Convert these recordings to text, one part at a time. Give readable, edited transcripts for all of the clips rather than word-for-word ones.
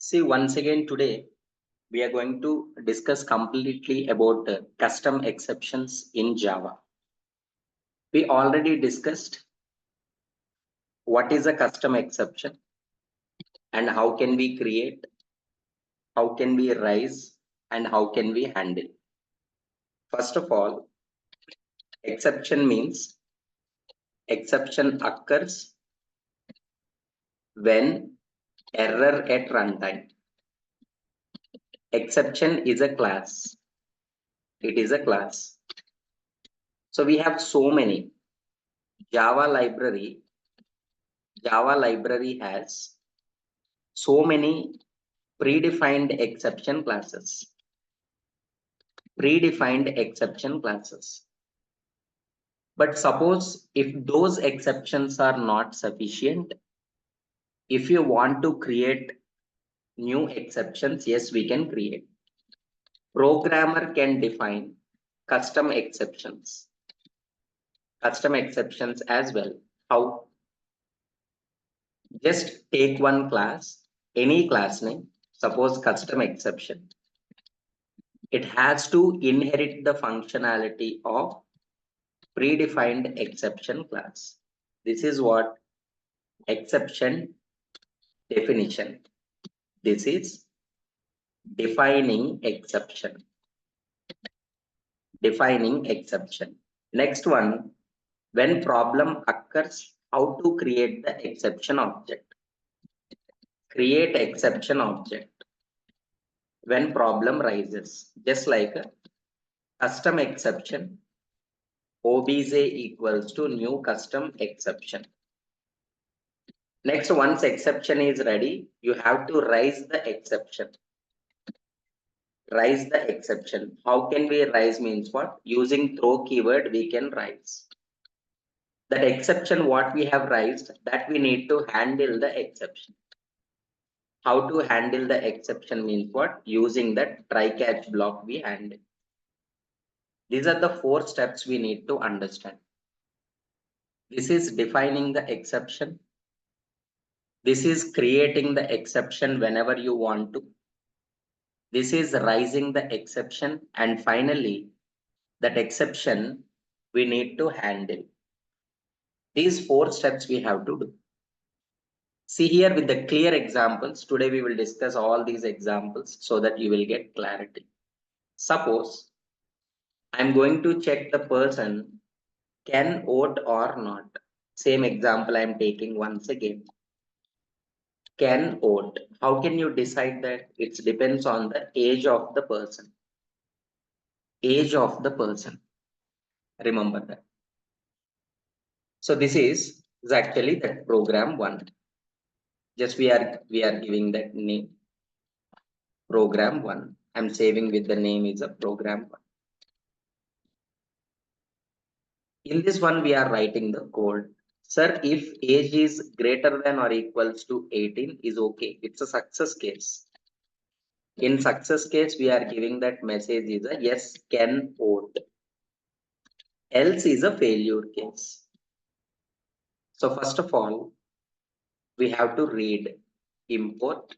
See, once again today, we are going to discuss completely about custom exceptions in Java. We already discussed what is a custom exception and how can we create, how can we raise, and how can we handle. First of all, exception means exception occurs when error at runtime. Exception is a class. It is a class. So we have so many. Java library has so many predefined exception classes. Predefined exception classes. But suppose if those exceptions are not sufficient, if you want to create new exceptions, yes, we can create. Programmer can define custom exceptions. Custom exceptions as well. How? Just take one class, any class name, suppose custom exception. It has to inherit the functionality of predefined exception class. This is what exception definition. This is defining exception. Defining exception. Next one, when problem occurs, how to create the exception object. Create exception object when problem rises, just like a custom exception. Obj equals to new custom exception. Next, once exception is ready, you have to raise the exception. Raise the exception. How can we raise means what? Using throw keyword, we can raise. That exception what we have raised, that we need to handle the exception. How to handle the exception means what? Using that try catch block we handle. These are the 4 steps we need to understand. This is defining the exception. This is creating the exception whenever you want to. This is raising the exception, and finally, that exception we need to handle. These 4 steps we have to do. See here with the clear examples. Today we will discuss all these examples so that you will get clarity. Suppose I'm going to check the person can vote or not. Same example I'm taking once again. Can vote. How can you decide that? It depends on the age of the person. Age of the person. Remember that. So this is actually that program 1. Just we are giving that name. Program 1. I'm saving with the name is a program 1. In this one, we are writing the code. Sir, if age is greater than or equals to 18 is okay. It's a success case. In success case, we are giving that message is a yes, can vote. Else is a failure case. So first of all, we have to read import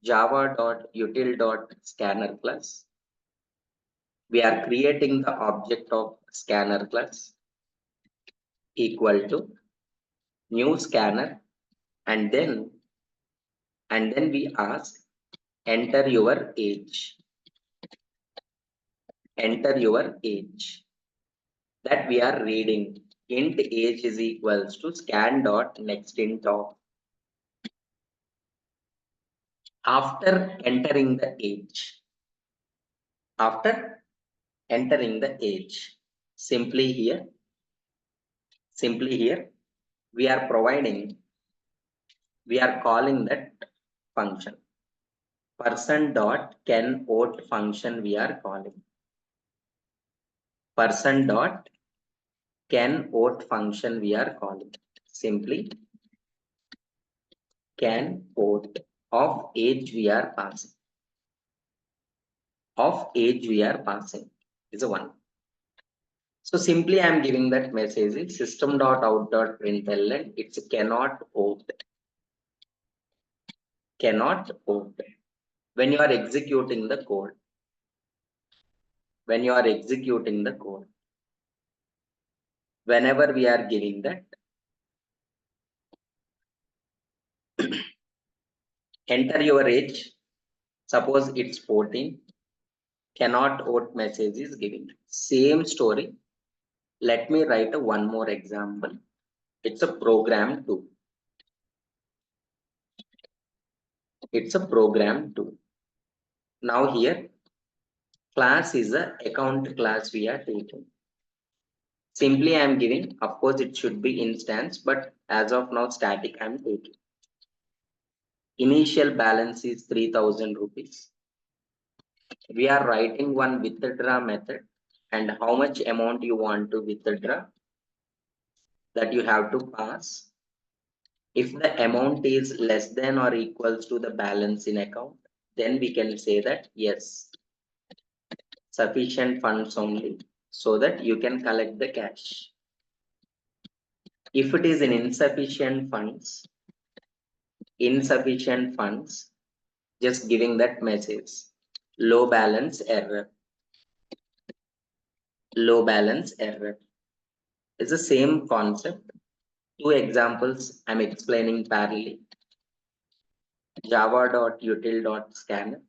java.util.scanner class. We are creating the object of scanner class equal to new scanner, and then we ask enter your age. Enter your age. That we are reading int age is equals to scan dot next int of. After entering the age, simply here, we are calling that function. Person dot can vote function we are calling. Person dot can vote function we are calling. Simply can vote of age we are passing. Of age we are passing is a 1. So simply I am giving that message is system.out.println. It's cannot vote. cannot open. When you are executing the code, whenever we are giving that, enter your age, suppose it's 14, cannot vote message is given. Same story. Let me write a one more example. It's a program 2. It's a program 2. Now here, class is a account class we are taking. Simply I am giving, of course it should be instance, but as of now static I am taking. Initial balance is 3000 rupees. We are writing one withdraw method, and how much amount you want to withdraw, that you have to pass. If the amount is less than or equals to the balance in account, then we can say that yes, sufficient funds only, so that you can collect the cash. If it is in insufficient funds, just giving that message, low balance error. It's the same concept. Two examples I'm explaining parallelly. Java.util.scanner,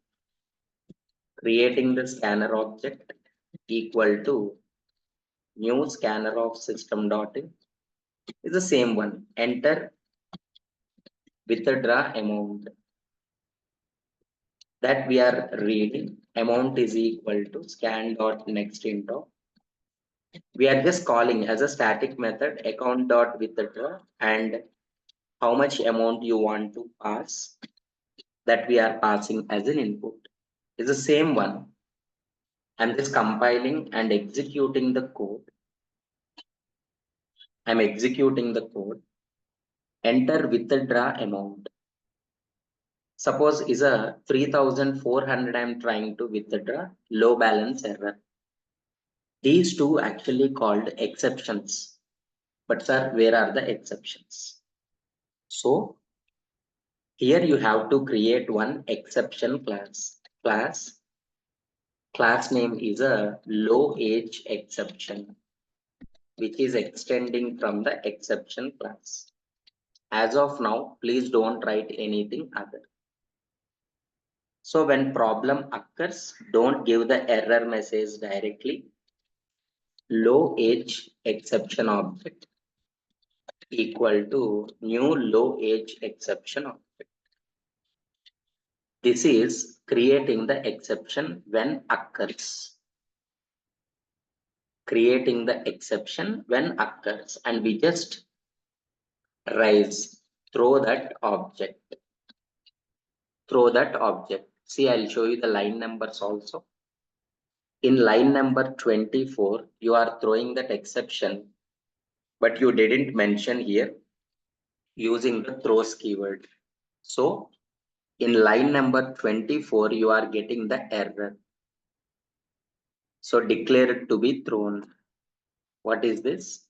creating the scanner object equal to new scanner of system.in is the same one. Enter withdraw amount, that we are reading. Amount is equal to scan.nextInto. We are just calling as a static method account.withdraw, and how much amount you want to pass, that we are passing as an input is the same one. I'm just compiling and executing the code. Enter withdraw amount. Suppose is a 3400 I'm trying to withdraw, low balance error. These two actually called exceptions. But sir, where are the exceptions? So here you have to create one exception class. Class name is a low age exception, which is extending from the exception class. As of now, please don't write anything other. So when problem occurs, don't give the error message directly. Low age exception object equal to new low age exception object. This is creating the exception when occurs. And we just throw that object. See, I'll show you the line numbers also. In line number 24, you are throwing that exception, but you didn't mention here using the throws keyword. So in line number 24, you are getting the error. So declare it to be thrown. What is this?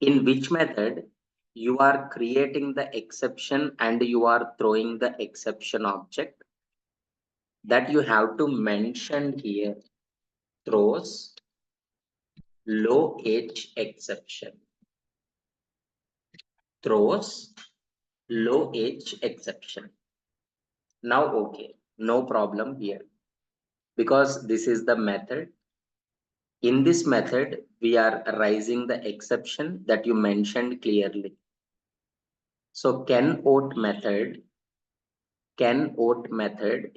In which method you are creating the exception and you are throwing the exception object, that you have to mention here. Throws low age exception. Now, okay, no problem here, because this is the method. In this method, we are raising the exception that you mentioned clearly. So can out method,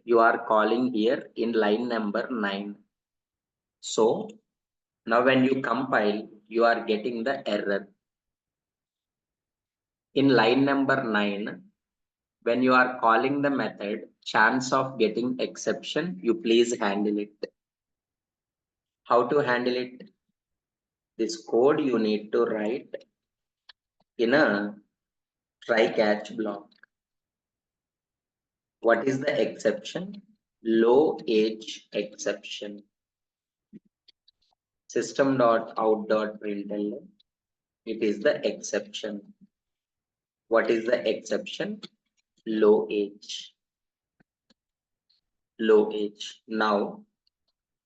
you are calling here in line number 9. So now when you compile, you are getting the error. In line number 9, when you are calling the method, chance of getting exception, you please handle it. How to handle it? This code you need to write in a try catch block. What is the exception? Low age exception. System.out.println. It is the exception. What is the exception? low age, low age. Now,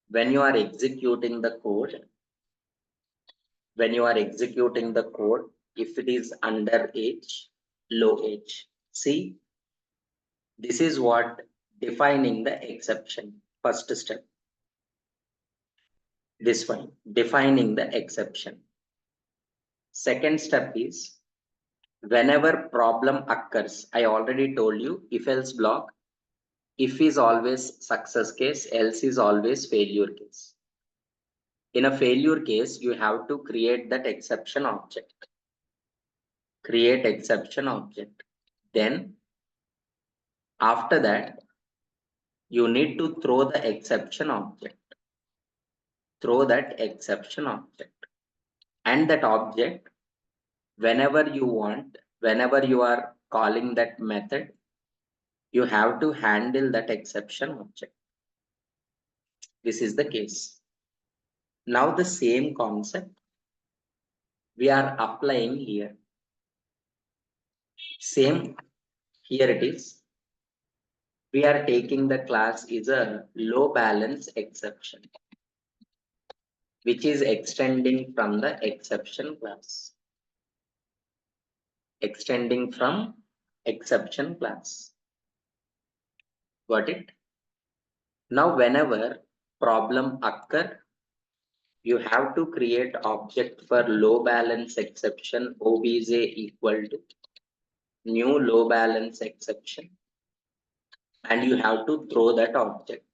when you are executing the code, if it is under age, low age. See, this is what defining the exception. First step, this one, defining the exception. Second step is whenever problem occurs, I already told you if else block, if is always success case, else is always failure case. In a failure case, you have to create that exception object. Create exception object. Then after that, you need to throw the exception object. Throw that exception object. And that object, whenever you want, whenever you are calling that method, you have to handle that exception object. This is the case. Now the same concept we are applying here. Same, here it is. We are taking the class is a low balance exception, which is extending from the exception class. Extending from exception class. Got it? Now, whenever problem occur, you have to create object for low balance exception obj equal to new low balance exception, and you have to throw that object.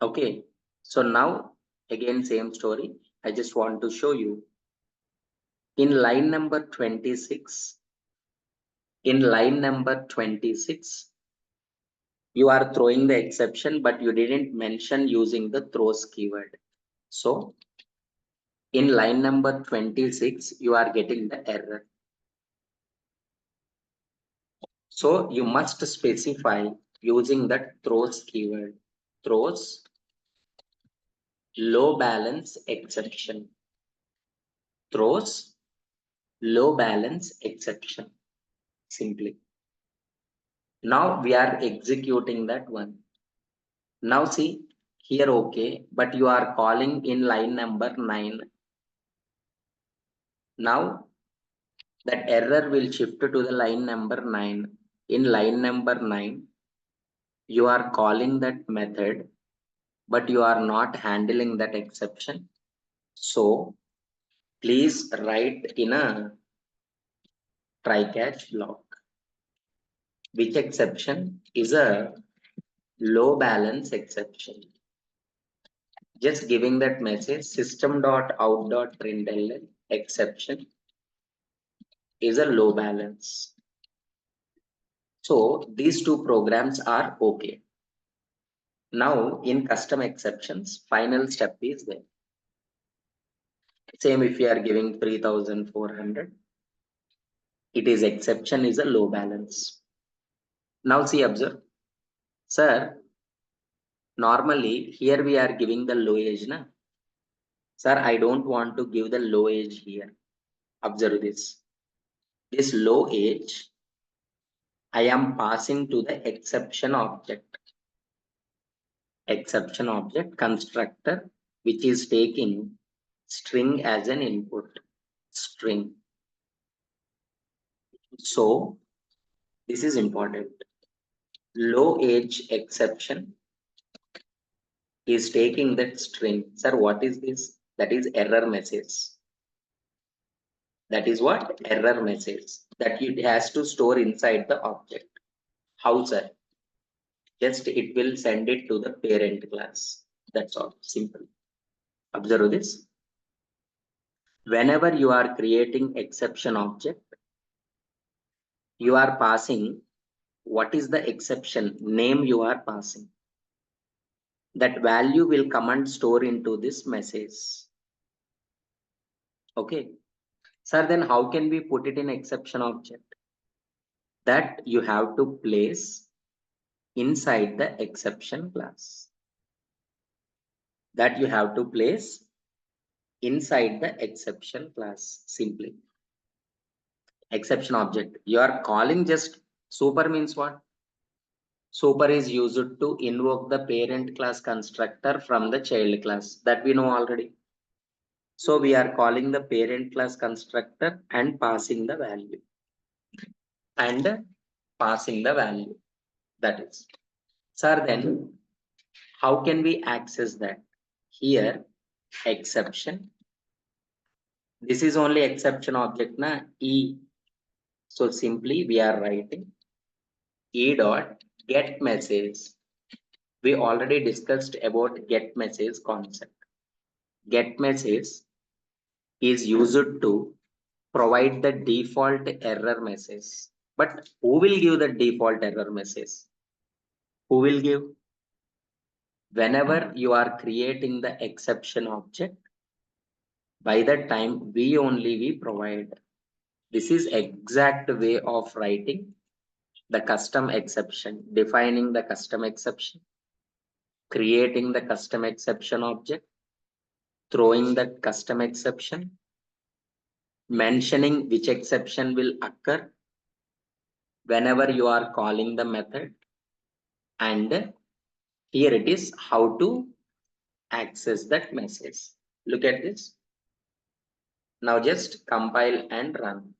Okay, so now again same story. I just want to show you in line number 26. In line number 26, you are throwing the exception, but you didn't mention using the throws keyword. So in line number 26, you are getting the error. So you must specify using that throws keyword. Throws low balance exception. Throws low balance exception. Simply. Now we are executing that one. Now see here, okay, but you are calling in line number 9. Now that error will shift to the line number 9. In line number 9, you are calling that method, but you are not handling that exception. So please write in a try catch block. Which exception is a low balance exception? Just giving that message system.out.println exception is a low balance. So these two programs are okay. Now in custom exceptions, final step is there. Same if you are giving 3400, it is exception is a low balance. Now see, observe. Sir, normally here we are giving the low age, na? Sir, I don't want to give the low age here. Observe this. This low age, I am passing to the exception object. Exception object constructor, which is taking string as an input. String. So this is important. Low age exception is taking that string. Sir, what is this? That is error message. That is what? Error message that it has to store inside the object. How, sir? Just it will send it to the parent class. That's all. Simple. Observe this. Whenever you are creating exception object, you are passing what is the exception name you are passing. That value will come and store into this message. Okay. Sir, then how can we put it in exception object? That you have to place inside the exception class. That you have to place inside the exception class simply. exception object. You are calling just super means what? Super is used to invoke the parent class constructor from the child class, that we know already. So we are calling the parent class constructor and passing the value. And passing the value. That is. Sir, then how can we access that? Here, exception. This is only exception object na E. So simply we are writing E dot get message. We already discussed about get message concept. Get message is used to provide the default error message. But who will give the default error message? Who will give? Whenever you are creating the exception object, by that time we provide. This is exact way of writing the custom exception, defining the custom exception, creating the custom exception object, throwing the custom exception, mentioning which exception will occur whenever you are calling the method, and here it is how to access that message. Look at this. Now just compile and run.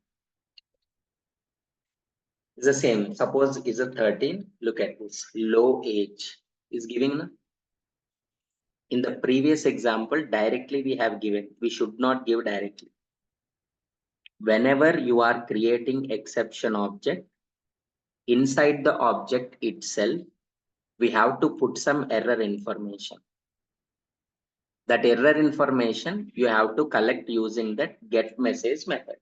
It's the same. Suppose is a 13. Look at this. Low age is giving. In the previous example, directly we have given. We should not give directly. Whenever you are creating exception object, inside the object itself, we have to put some error information. That error information you have to collect using that get message method.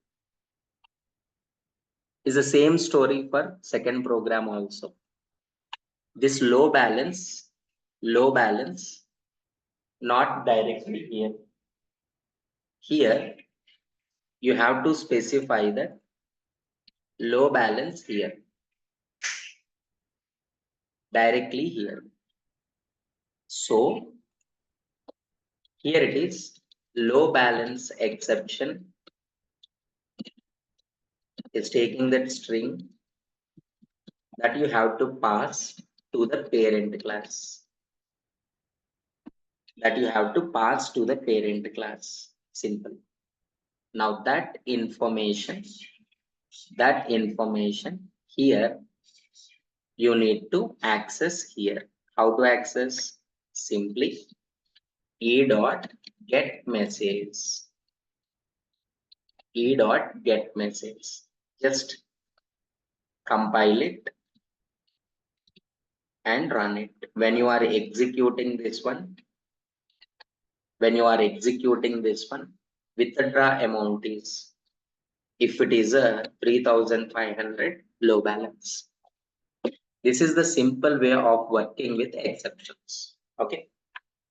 Is the same story for second program also. This low balance, not directly here. Here, you have to specify that low balance here. Directly here. So, here it is, low balance exception is taking that string that you have to pass to the parent class. That you have to pass to the parent class. Simple. Now that information here you need to access here. How to access? Simply E dot get message. E dot get message. Just compile it and run it. When you are executing this one, withdraw amount is, if it is a 3,500 low balance. This is the simple way of working with exceptions. Okay.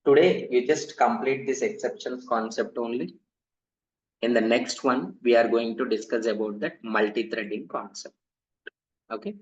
Today we just complete this exceptions concept only. In the next one, we are going to discuss about that multi-threading concept. Okay.